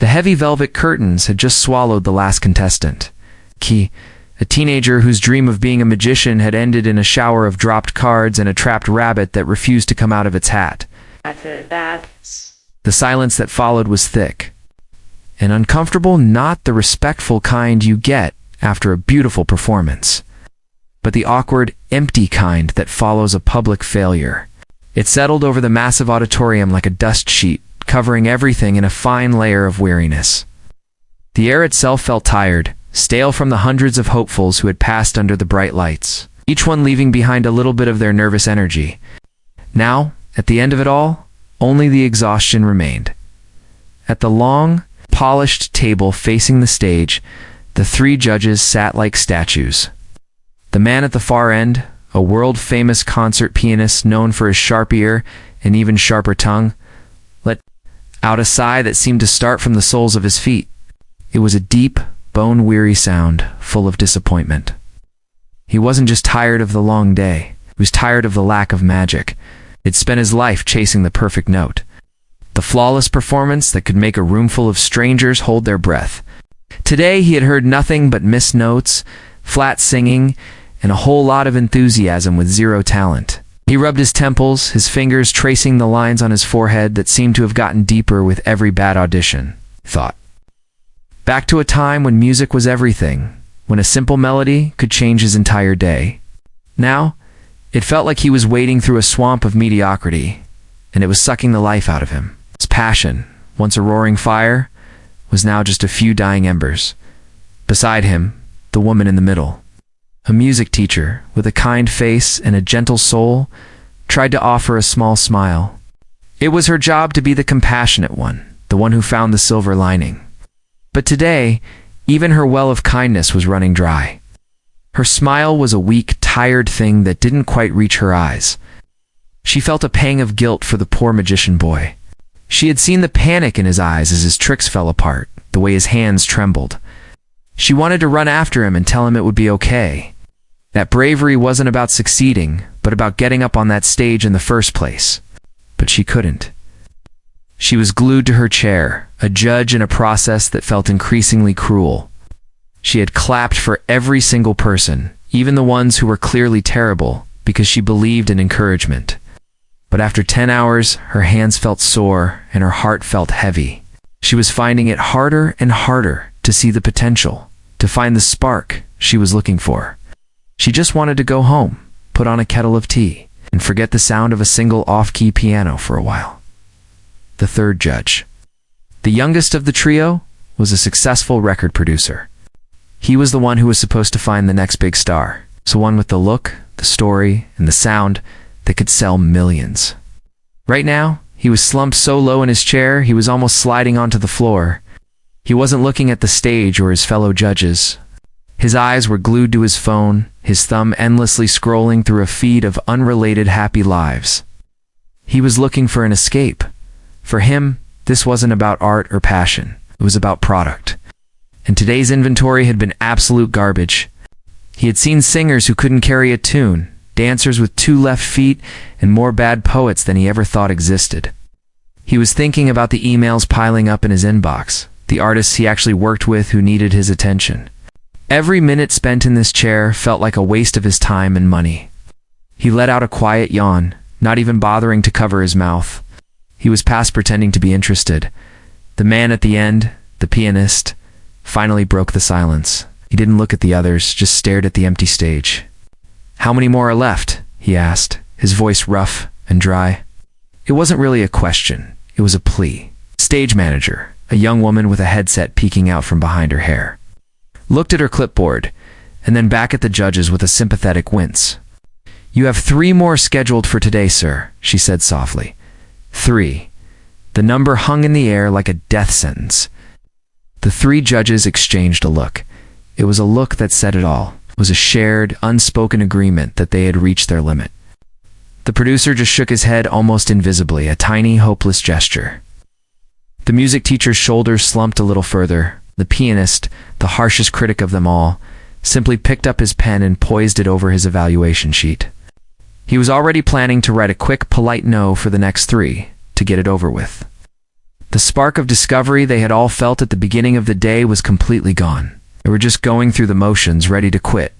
The heavy velvet curtains had just swallowed the last contestant. Key, a teenager whose dream of being a magician had ended in a shower of dropped cards and a trapped rabbit that refused to come out of its hat. The silence that followed was thick and uncomfortable, not the respectful kind you get after a beautiful performance, but the awkward, empty kind that follows a public failure. It settled over the massive auditorium like a dust sheet, covering everything in a fine layer of weariness. The air itself felt tired, stale from the hundreds of hopefuls who had passed under the bright lights, each one leaving behind a little bit of their nervous energy. Now, at the end of it all, only the exhaustion remained. At the long, polished table facing the stage, the three judges sat like statues. The man at the far end, a world-famous concert pianist known for his sharp ear and even sharper tongue, let out a sigh that seemed to start from the soles of his feet. It was a deep, bone-weary sound, full of disappointment. He wasn't just tired of the long day, he was tired of the lack of magic. He'd spent his life chasing the perfect note, the flawless performance that could make a roomful of strangers hold their breath. Today he had heard nothing but missed notes, flat singing, and a whole lot of enthusiasm with zero talent. He rubbed his temples, his fingers tracing the lines on his forehead that seemed to have gotten deeper with every bad audition. Thought. Back to a time when music was everything, when a simple melody could change his entire day. Now, it felt like he was wading through a swamp of mediocrity, and it was sucking the life out of him. His passion, once a roaring fire, was now just a few dying embers. Beside him, the woman in the middle, a music teacher with a kind face and a gentle soul, tried to offer a small smile. It was her job to be the compassionate one, the one who found the silver lining. But today, even her well of kindness was running dry. Her smile was a weak, tired thing that didn't quite reach her eyes. She felt a pang of guilt for the poor magician boy. She had seen the panic in his eyes as his tricks fell apart, the way his hands trembled. She wanted to run after him and tell him it would be okay. That bravery wasn't about succeeding, but about getting up on that stage in the first place. But she couldn't. She was glued to her chair, a judge in a process that felt increasingly cruel. She had clapped for every single person, even the ones who were clearly terrible, because she believed in encouragement. But after 10 hours, her hands felt sore and her heart felt heavy. She was finding it harder and harder to see the potential, to find the spark she was looking for. She just wanted to go home, put on a kettle of tea, and forget the sound of a single off-key piano for a while. The third judge, the youngest of the trio, was a successful record producer. He was the one who was supposed to find the next big star, so one with the look, the story, and the sound that could sell millions. Right now, he was slumped so low in his chair he was almost sliding onto the floor. He wasn't looking at the stage or his fellow judges. His eyes were glued to his phone, his thumb endlessly scrolling through a feed of unrelated happy lives. He was looking for an escape. For him, this wasn't about art or passion. It was about product. And today's inventory had been absolute garbage. He had seen singers who couldn't carry a tune, dancers with 2 left feet, and more bad poets than he ever thought existed. He was thinking about the emails piling up in his inbox, the artists he actually worked with who needed his attention. Every minute spent in this chair felt like a waste of his time and money. He let out a quiet yawn, not even bothering to cover his mouth. He was past pretending to be interested. The man at the end, the pianist, finally broke the silence. He didn't look at the others, just stared at the empty stage. "How many more are left?" he asked, his voice rough and dry. It wasn't really a question, it was a plea. Stage manager, a young woman with a headset peeking out from behind her hair, looked at her clipboard, and then back at the judges with a sympathetic wince. "You have 3 more scheduled for today, sir," she said softly. 3. The number hung in the air like a death sentence. The 3 judges exchanged a look. It was a look that said it all. It was a shared, unspoken agreement that they had reached their limit. The producer just shook his head almost invisibly, a tiny, hopeless gesture. The music teacher's shoulders slumped a little further. The pianist, the harshest critic of them all, simply picked up his pen and poised it over his evaluation sheet. He was already planning to write a quick, polite no for the next 3, to get it over with. The spark of discovery they had all felt at the beginning of the day was completely gone. They were just going through the motions, ready to quit.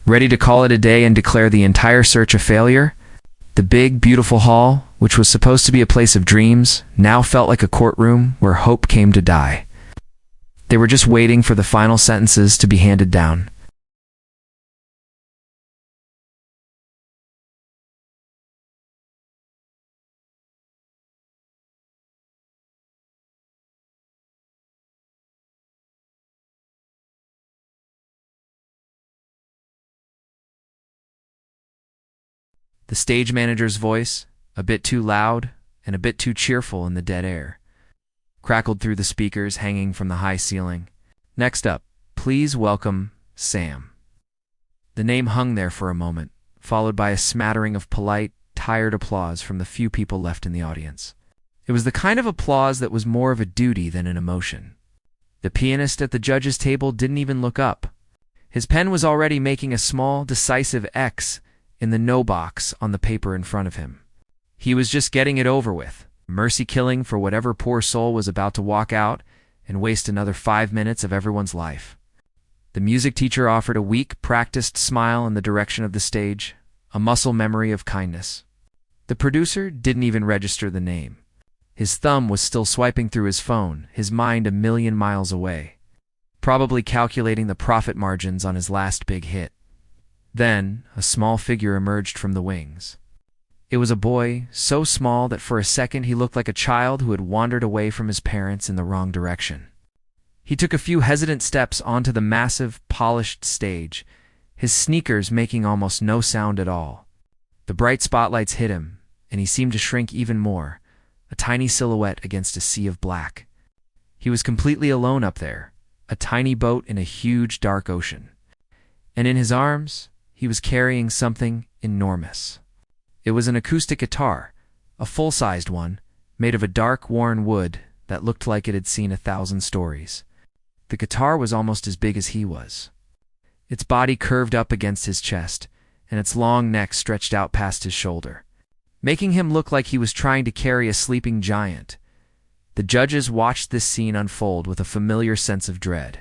Ready to call it a day and declare the entire search a failure? The big, beautiful hall, which was supposed to be a place of dreams, now felt like a courtroom where hope came to die. They were just waiting for the final sentences to be handed down. The stage manager's voice, a bit too loud and a bit too cheerful in the dead air, crackled through the speakers hanging from the high ceiling. Next up, please welcome Sam. The name hung there for a moment, followed by a smattering of polite, tired applause from the few people left in the audience. It was the kind of applause that was more of a duty than an emotion. The pianist at the judges' table didn't even look up. His pen was already making a small, decisive X in the no box on the paper in front of him. He was just getting it over with, mercy killing for whatever poor soul was about to walk out and waste another 5 minutes of everyone's life. The music teacher offered a weak, practiced smile in the direction of the stage, a muscle memory of kindness. The producer didn't even register the name. His thumb was still swiping through his phone, his mind a million miles away, probably calculating the profit margins on his last big hit. Then, a small figure emerged from the wings. It was a boy, so small that for a second he looked like a child who had wandered away from his parents in the wrong direction. He took a few hesitant steps onto the massive, polished stage, his sneakers making almost no sound at all. The bright spotlights hit him, and he seemed to shrink even more, a tiny silhouette against a sea of black. He was completely alone up there, a tiny boat in a huge, dark ocean. And in his arms, he was carrying something enormous. It was an acoustic guitar, a full-sized one, made of a dark, worn wood that looked like it had seen 1,000 stories. The guitar was almost as big as he was. Its body curved up against his chest, and its long neck stretched out past his shoulder, making him look like he was trying to carry a sleeping giant. The judges watched this scene unfold with a familiar sense of dread.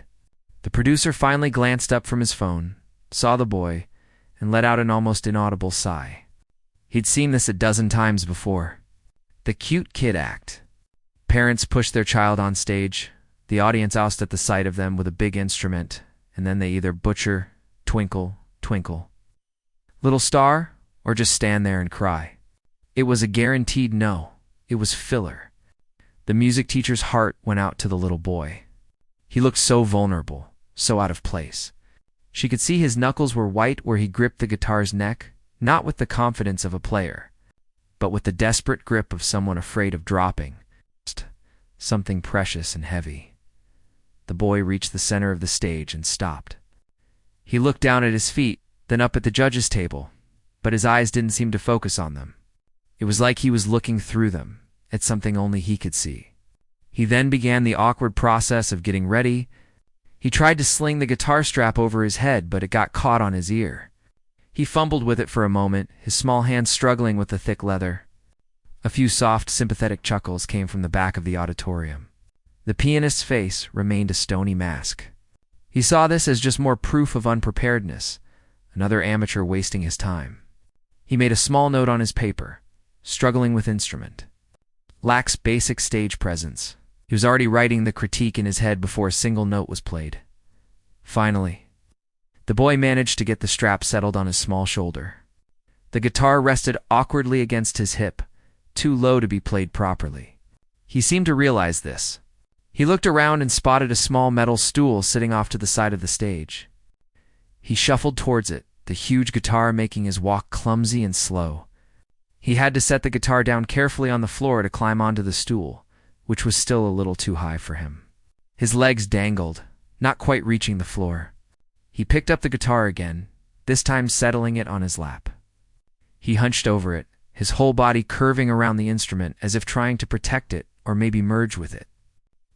The producer finally glanced up from his phone, saw the boy, and let out an almost inaudible sigh. He'd seen this 12 times before. The cute kid act. Parents pushed their child on stage, the audience oust at the sight of them with a big instrument, and then they either butcher, twinkle, twinkle, little star, or just stand there and cry. It was a guaranteed no. It was filler. The music teacher's heart went out to the little boy. He looked so vulnerable, so out of place. She could see his knuckles were white where he gripped the guitar's neck, not with the confidence of a player, but with the desperate grip of someone afraid of dropping something precious and heavy. The boy reached the center of the stage and stopped. He looked down at his feet, then up at the judges' table, but his eyes didn't seem to focus on them. It was like he was looking through them, at something only he could see. He then began the awkward process of getting ready. He tried to sling the guitar strap over his head, but it got caught on his ear. He fumbled with it for a moment, his small hands struggling with the thick leather. A few soft, sympathetic chuckles came from the back of the auditorium. The pianist's face remained a stony mask. He saw this as just more proof of unpreparedness, another amateur wasting his time. He made a small note on his paper, struggling with instrument. Lacks basic stage presence. He was already writing the critique in his head before a single note was played. Finally, the boy managed to get the strap settled on his small shoulder. The guitar rested awkwardly against his hip, too low to be played properly. He seemed to realize this. He looked around and spotted a small metal stool sitting off to the side of the stage. He shuffled towards it, the huge guitar making his walk clumsy and slow. He had to set the guitar down carefully on the floor to climb onto the stool, which was still a little too high for him. His legs dangled, not quite reaching the floor. He picked up the guitar again, this time settling it on his lap. He hunched over it, his whole body curving around the instrument as if trying to protect it or maybe merge with it.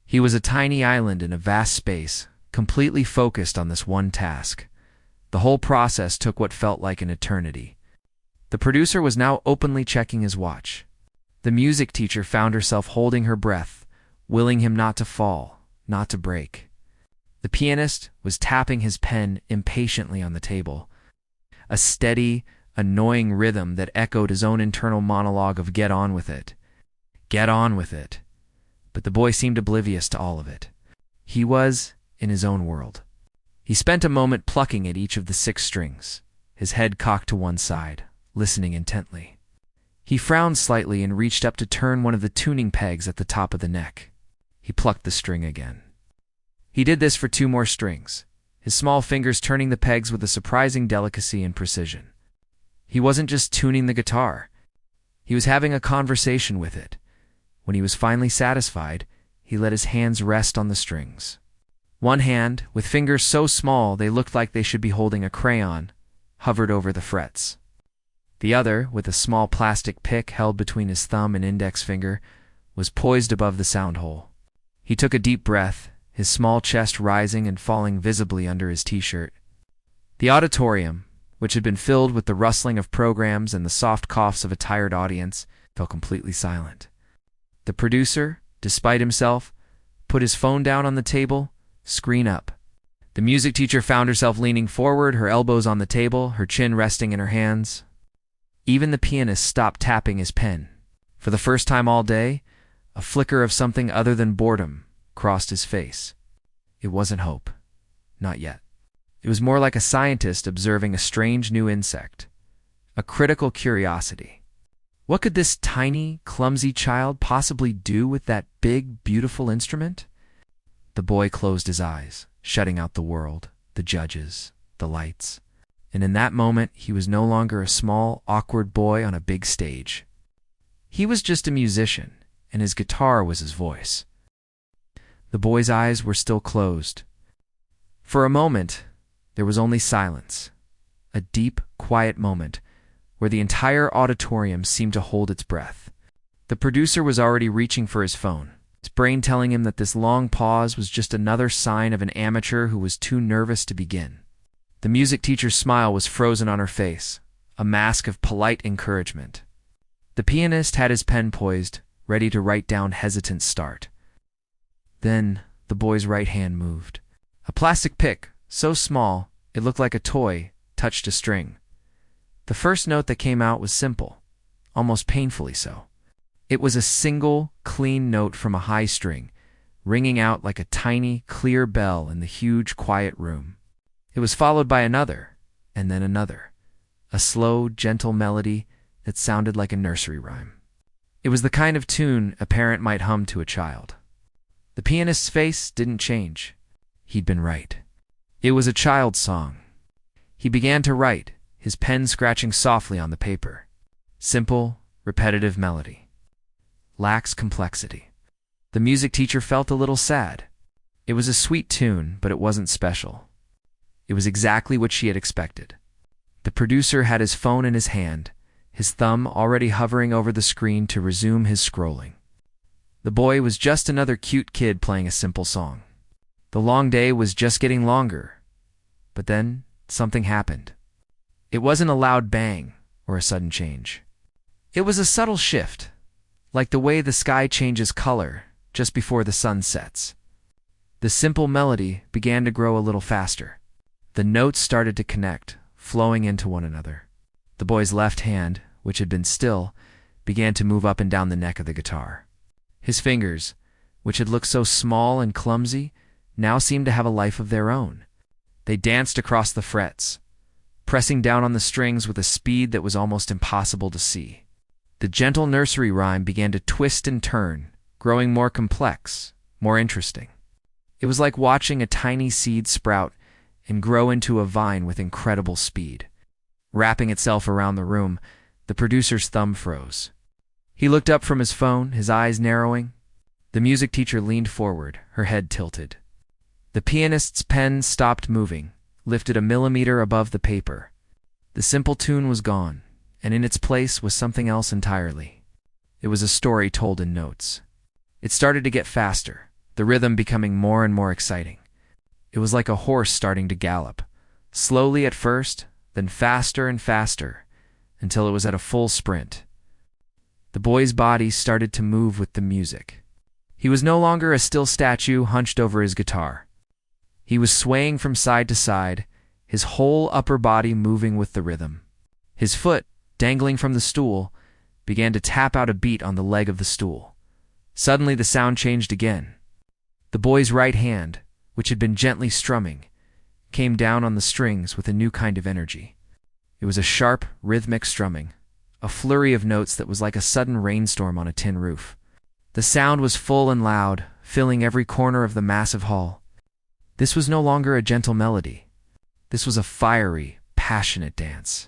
He was a tiny island in a vast space, completely focused on this one task. The whole process took what felt like an eternity. The producer was now openly checking his watch. The music teacher found herself holding her breath, willing him not to fall, not to break. The pianist was tapping his pen impatiently on the table, a steady, annoying rhythm that echoed his own internal monologue of "get on with it. Get on with it." But the boy seemed oblivious to all of it. He was in his own world. He spent a moment plucking at each of the 6 strings, his head cocked to one side, listening intently. He frowned slightly and reached up to turn one of the tuning pegs at the top of the neck. He plucked the string again. He did this for 2 more strings, his small fingers turning the pegs with a surprising delicacy and precision. He wasn't just tuning the guitar. He was having a conversation with it. When he was finally satisfied, he let his hands rest on the strings. One hand, with fingers so small they looked like they should be holding a crayon, hovered over the frets. The other, with a small plastic pick held between his thumb and index finger, was poised above the sound hole. He took a deep breath, his small chest rising and falling visibly under his t-shirt. The auditorium, which had been filled with the rustling of programs and the soft coughs of a tired audience, fell completely silent. The producer, despite himself, put his phone down on the table, screen up. The music teacher found herself leaning forward, her elbows on the table, her chin resting in her hands. Even the pianist stopped tapping his pen. For the first time all day, a flicker of something other than boredom crossed his face. It wasn't hope. Not yet. It was more like a scientist observing a strange new insect. A critical curiosity. What could this tiny, clumsy child possibly do with that big, beautiful instrument? The boy closed his eyes, shutting out the world, the judges, the lights. And in that moment, he was no longer a small, awkward boy on a big stage. He was just a musician, and his guitar was his voice. The boy's eyes were still closed. For a moment, there was only silence, a deep, quiet moment where the entire auditorium seemed to hold its breath. The producer was already reaching for his phone, his brain telling him that this long pause was just another sign of an amateur who was too nervous to begin. The music teacher's smile was frozen on her face, a mask of polite encouragement. The pianist had his pen poised, ready to write down hesitant start. Then the boy's right hand moved. A plastic pick, so small it looked like a toy, touched a string. The first note that came out was simple, almost painfully so. It was a single, clean note from a high string, ringing out like a tiny, clear bell in the huge, quiet room. It was followed by another, and then another, a slow, gentle melody that sounded like a nursery rhyme. It was the kind of tune a parent might hum to a child. The pianist's face didn't change. He'd been right. It was a child's song. He began to write, his pen scratching softly on the paper. Simple, repetitive melody. Lacks complexity. The music teacher felt a little sad. It was a sweet tune, but it wasn't special. It was exactly what she had expected. The producer had his phone in his hand, his thumb already hovering over the screen to resume his scrolling. The boy was just another cute kid playing a simple song. The long day was just getting longer. But then something happened. It wasn't a loud bang or a sudden change. It was a subtle shift, like the way the sky changes color just before the sun sets. The simple melody began to grow a little faster. The notes started to connect, flowing into one another. The boy's left hand, which had been still, began to move up and down the neck of the guitar. His fingers, which had looked so small and clumsy, now seemed to have a life of their own. They danced across the frets, pressing down on the strings with a speed that was almost impossible to see. The gentle nursery rhyme began to twist and turn, growing more complex, more interesting. It was like watching a tiny seed sprout and grow into a vine with incredible speed. Wrapping itself around the room, the producer's thumb froze. He looked up from his phone, his eyes narrowing. The music teacher leaned forward, her head tilted. The pianist's pen stopped moving, lifted a millimeter above the paper. The simple tune was gone, and in its place was something else entirely. It was a story told in notes. It started to get faster, the rhythm becoming more and more exciting. It was like a horse starting to gallop, slowly at first, then faster and faster, until it was at a full sprint. The boy's body started to move with the music. He was no longer a still statue hunched over his guitar. He was swaying from side to side, his whole upper body moving with the rhythm. His foot, dangling from the stool, began to tap out a beat on the leg of the stool. Suddenly the sound changed again. The boy's right hand, which had been gently strumming, came down on the strings with a new kind of energy. It was a sharp, rhythmic strumming, a flurry of notes that was like a sudden rainstorm on a tin roof. The sound was full and loud, filling every corner of the massive hall. This was no longer a gentle melody. This was a fiery, passionate dance.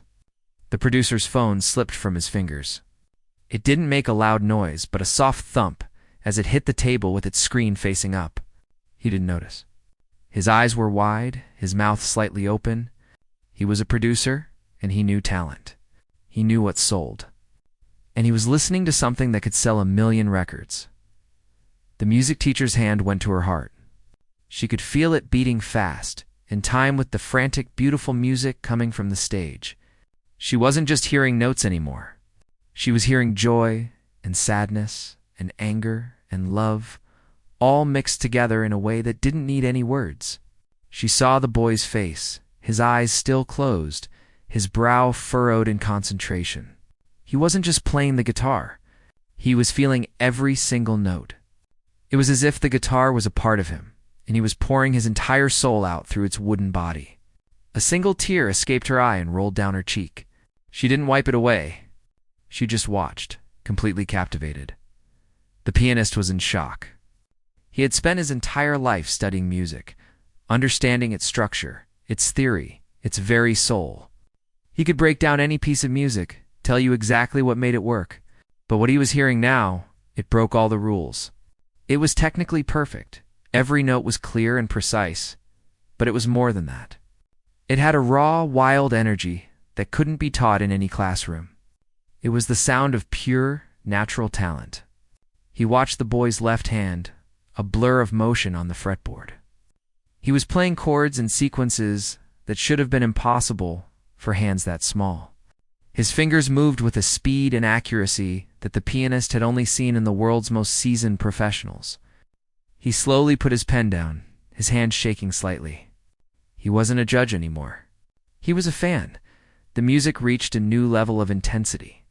The producer's phone slipped from his fingers. It didn't make a loud noise, but a soft thump as it hit the table with its screen facing up. He didn't notice. His eyes were wide, his mouth slightly open. He was a producer, and he knew talent. He knew what sold. And he was listening to something that could sell 1,000,000 records. The music teacher's hand went to her heart. She could feel it beating fast, in time with the frantic, beautiful music coming from the stage. She wasn't just hearing notes anymore. She was hearing joy and sadness and anger and love, all mixed together in a way that didn't need any words. She saw the boy's face, his eyes still closed, his brow furrowed in concentration. He wasn't just playing the guitar. He was feeling every single note. It was as if the guitar was a part of him, and he was pouring his entire soul out through its wooden body. A single tear escaped her eye and rolled down her cheek. She didn't wipe it away. She just watched, completely captivated. The pianist was in shock. He had spent his entire life studying music, understanding its structure, its theory, its very soul. He could break down any piece of music, tell you exactly what made it work. But what he was hearing now, it broke all the rules. It was technically perfect. Every note was clear and precise, but it was more than that. It had a raw, wild energy that couldn't be taught in any classroom. It was the sound of pure, natural talent. He watched the boy's left hand, a blur of motion on the fretboard. He was playing chords and sequences that should have been impossible for hands that small. His fingers moved with a speed and accuracy that the pianist had only seen in the world's most seasoned professionals. He slowly put his pen down, his hand shaking slightly. He wasn't a judge anymore. He was a fan. The music reached a new level of intensity.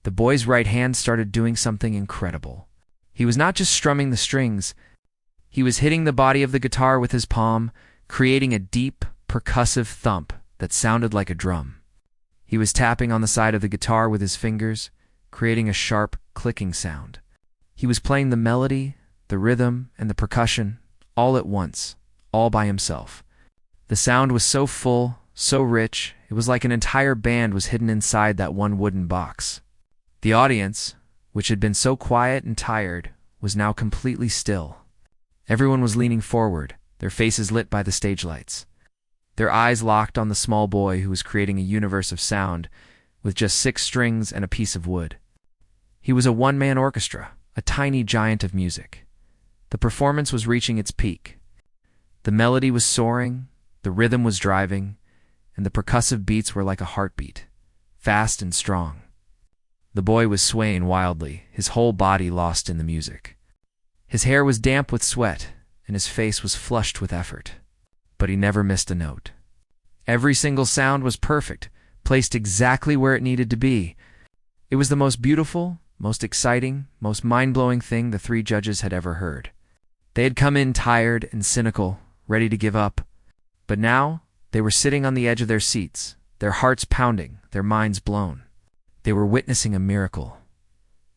The boy's right hand started doing something incredible. He was not just strumming the strings. He was hitting the body of the guitar with his palm, creating a deep, percussive thump that sounded like a drum. He was tapping on the side of the guitar with his fingers, creating a sharp, clicking sound. He was playing the melody, the rhythm, and the percussion, all at once, all by himself. The sound was so full, so rich, it was like an entire band was hidden inside that one wooden box. The audience, which had been so quiet and tired, was now completely still. Everyone was leaning forward, their faces lit by the stage lights. Their eyes locked on the small boy who was creating a universe of sound with just 6 strings and a piece of wood. He was a one-man orchestra, a tiny giant of music. The performance was reaching its peak. The melody was soaring, the rhythm was driving, and the percussive beats were like a heartbeat, fast and strong. The boy was swaying wildly, his whole body lost in the music. His hair was damp with sweat, and his face was flushed with effort. But he never missed a note. Every single sound was perfect, placed exactly where it needed to be. It was the most beautiful, most exciting, most mind-blowing thing the 3 judges had ever heard. They had come in tired and cynical, ready to give up. But now, they were sitting on the edge of their seats, their hearts pounding, their minds blown. They were witnessing a miracle.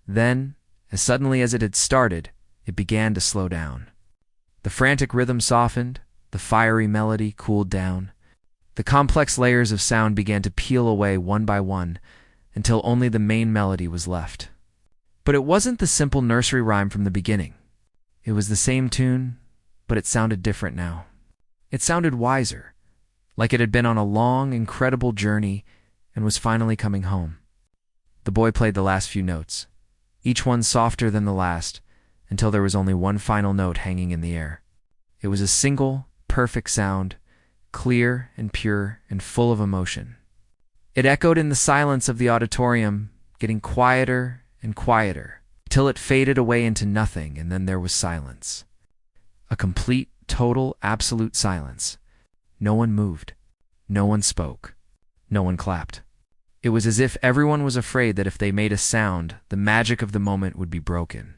Then, as suddenly as it had started, it began to slow down. The frantic rhythm softened, the fiery melody cooled down. The complex layers of sound began to peel away one by one until only the main melody was left. But it wasn't the simple nursery rhyme from the beginning. It was the same tune, but it sounded different now. It sounded wiser, like it had been on a long, incredible journey and was finally coming home. The boy played the last few notes, each one softer than the last, until there was only one final note hanging in the air. It was a single, perfect sound, clear and pure and full of emotion. It echoed in the silence of the auditorium, getting quieter and quieter, till it faded away into nothing, and then there was silence. A complete, total, absolute silence. No one moved. No one spoke. No one clapped. It was as if everyone was afraid that if they made a sound, the magic of the moment would be broken.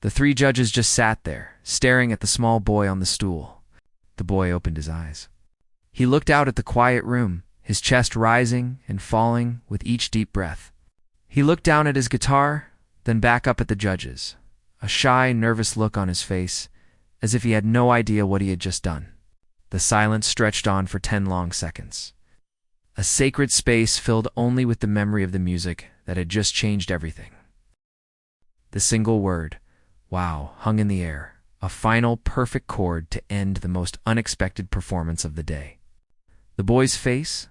The three judges just sat there, staring at the small boy on the stool. The boy opened his eyes. He looked out at the quiet room, his chest rising and falling with each deep breath. He looked down at his guitar, then back up at the judges, a shy, nervous look on his face, as if he had no idea what he had just done. The silence stretched on for 10 long seconds. A sacred space filled only with the memory of the music that had just changed everything. The single word, "wow," hung in the air, a final, perfect chord to end the most unexpected performance of the day. The boy's face,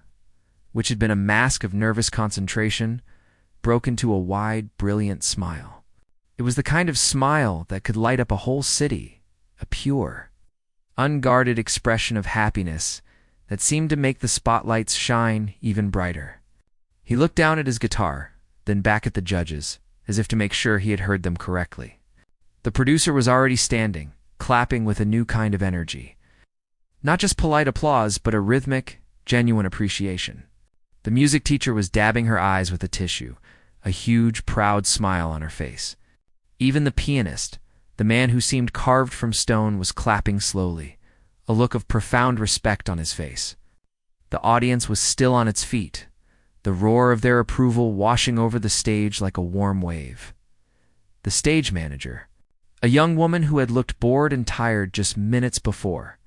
which had been a mask of nervous concentration, broke into a wide, brilliant smile. It was the kind of smile that could light up a whole city, a pure, unguarded expression of happiness that seemed to make the spotlights shine even brighter. He looked down at his guitar, then back at the judges, as if to make sure he had heard them correctly. The producer was already standing, clapping with a new kind of energy. Not just polite applause, but a rhythmic, genuine appreciation. The music teacher was dabbing her eyes with a tissue, a huge, proud smile on her face. Even the pianist, the man who seemed carved from stone, was clapping slowly, a look of profound respect on his face. The audience was still on its feet, the roar of their approval washing over the stage like a warm wave. The stage manager, a young woman who had looked bored and tired just minutes before,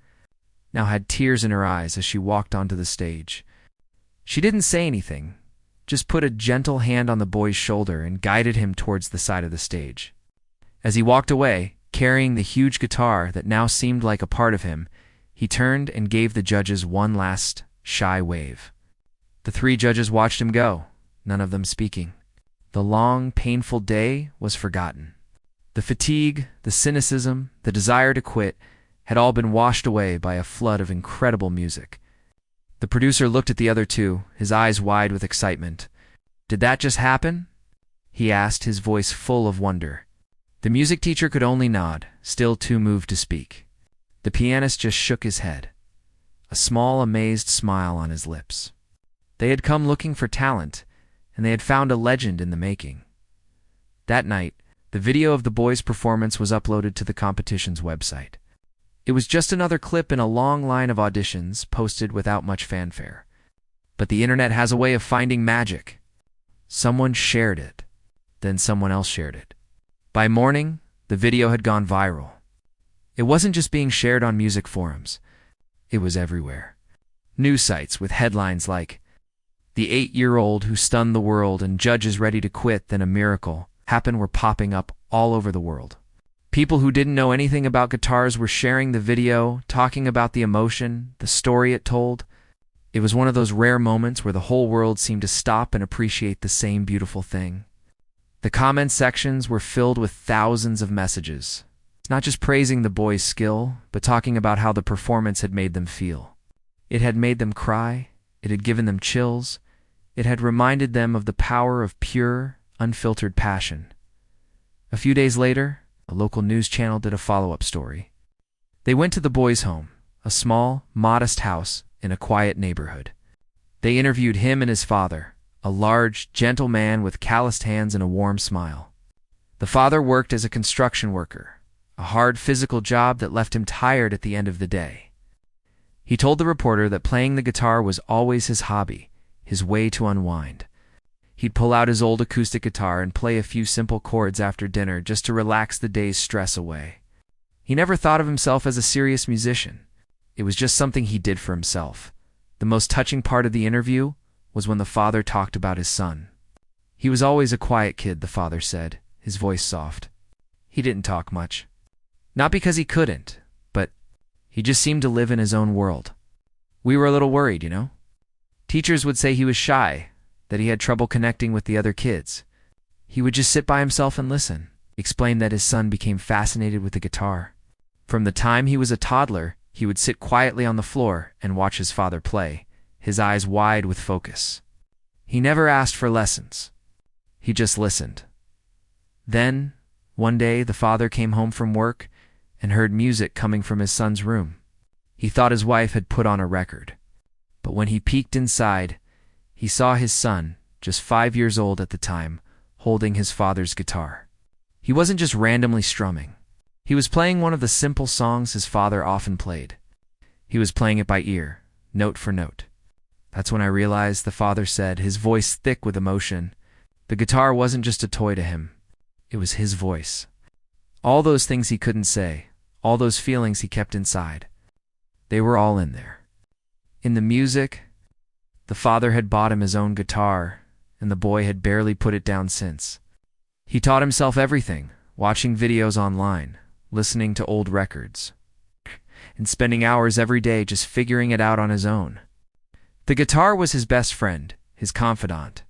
now had tears in her eyes as she walked onto the stage. She didn't say anything, just put a gentle hand on the boy's shoulder and guided him towards the side of the stage. As he walked away, carrying the huge guitar that now seemed like a part of him, he turned and gave the judges one last, shy wave. The three judges watched him go, none of them speaking. The long, painful day was forgotten. The fatigue, the cynicism, the desire to quit had all been washed away by a flood of incredible music. The producer looked at the other two, his eyes wide with excitement. "Did that just happen?" he asked, his voice full of wonder. The music teacher could only nod, still too moved to speak. The pianist just shook his head, a small, amazed smile on his lips. They had come looking for talent, and they had found a legend in the making. That night, the video of the boys' performance was uploaded to the competition's website. It was just another clip in a long line of auditions posted without much fanfare. But the internet has a way of finding magic. Someone shared it, then someone else shared it. By morning, the video had gone viral. It wasn't just being shared on music forums. It was everywhere. News sites with headlines like, "The 8-year-old who stunned the world and judges ready to quit, then a miracle happened," were popping up all over the world. People who didn't know anything about guitars were sharing the video, talking about the emotion, the story it told. It was one of those rare moments where the whole world seemed to stop and appreciate the same beautiful thing. The comment sections were filled with thousands of messages, not just praising the boys' skill, but talking about how the performance had made them feel. It had made them cry, it had given them chills, it had reminded them of the power of pure, unfiltered passion. A few days later, a local news channel did a follow-up story. They went to the boys' home, a small, modest house in a quiet neighborhood. They interviewed him and his father, a large, gentle man with calloused hands and a warm smile. The father worked as a construction worker, a hard physical job that left him tired at the end of the day. He told the reporter that playing the guitar was always his hobby, his way to unwind. He'd pull out his old acoustic guitar and play a few simple chords after dinner just to relax the day's stress away. He never thought of himself as a serious musician. It was just something he did for himself. The most touching part of the interview was when the father talked about his son. He was always a quiet kid, the father said, his voice soft. He didn't talk much. Not because he couldn't, but he just seemed to live in his own world. We were a little worried, you know? Teachers would say he was shy, that he had trouble connecting with the other kids. He would just sit by himself and listen, explain that his son became fascinated with the guitar. From the time he was a toddler, he would sit quietly on the floor and watch his father play, his eyes wide with focus. He never asked for lessons. He just listened. Then, One day, the father came home from work and heard music coming from his son's room. He thought his wife had put on a record. But when he peeked inside, he saw his son, just 5 years old at the time, holding his father's guitar. He wasn't just randomly strumming. He was playing one of the simple songs his father often played. He was playing it by ear, note for note. That's when I realized, the father said, his voice thick with emotion. The guitar wasn't just a toy to him. It was his voice. All those things he couldn't say, all those feelings he kept inside, they were all in there. In the music, the father had bought him his own guitar, and the boy had barely put it down since. He taught himself everything, watching videos online, listening to old records, and spending hours every day just figuring it out on his own. The guitar was his best friend, his confidant,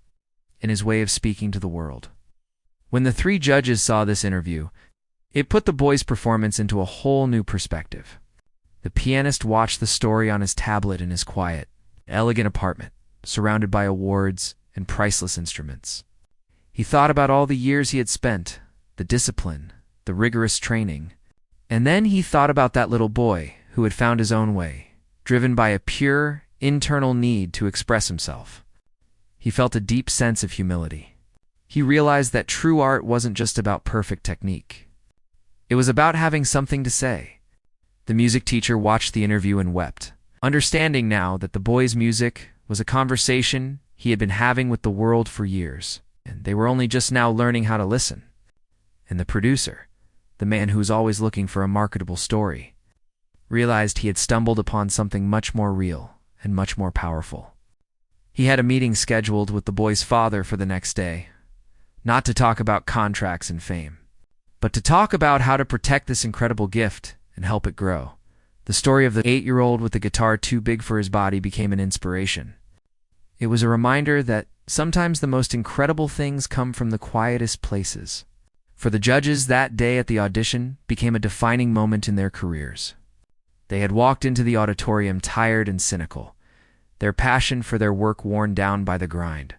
and his way of speaking to the world. When the 3 judges saw this interview, it put the boy's performance into a whole new perspective. The pianist watched the story on his tablet in his quiet, elegant apartment, surrounded by awards and priceless instruments. He thought about all the years he had spent, the discipline, the rigorous training, and then he thought about that little boy who had found his own way, driven by a pure, internal need to express himself. He felt a deep sense of humility. He realized that true art wasn't just about perfect technique. It was about having something to say. The music teacher watched the interview and wept, understanding now that the boy's music was a conversation he had been having with the world for years, and they were only just now learning how to listen. And the producer, the man who was always looking for a marketable story, realized he had stumbled upon something much more real and much more powerful. He had a meeting scheduled with the boy's father for the next day, not to talk about contracts and fame, but to talk about how to protect this incredible gift and help it grow. The story of the 8-year-old with the guitar too big for his body became an inspiration. It was a reminder that sometimes the most incredible things come from the quietest places. For the judges, that day at the audition became a defining moment in their careers. They had walked into the auditorium tired and cynical, their passion for their work worn down by the grind.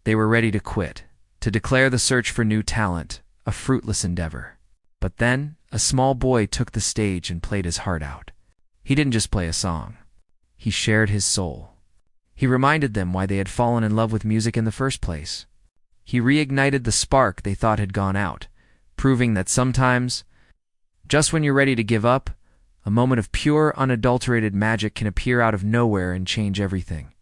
They were ready to quit, to declare the search for new talent a fruitless endeavor. But then, a small boy took the stage and played his heart out. He didn't just play a song. He shared his soul. He reminded them why they had fallen in love with music in the first place. He reignited the spark they thought had gone out, proving that sometimes, just when you're ready to give up, a moment of pure, unadulterated magic can appear out of nowhere and change everything.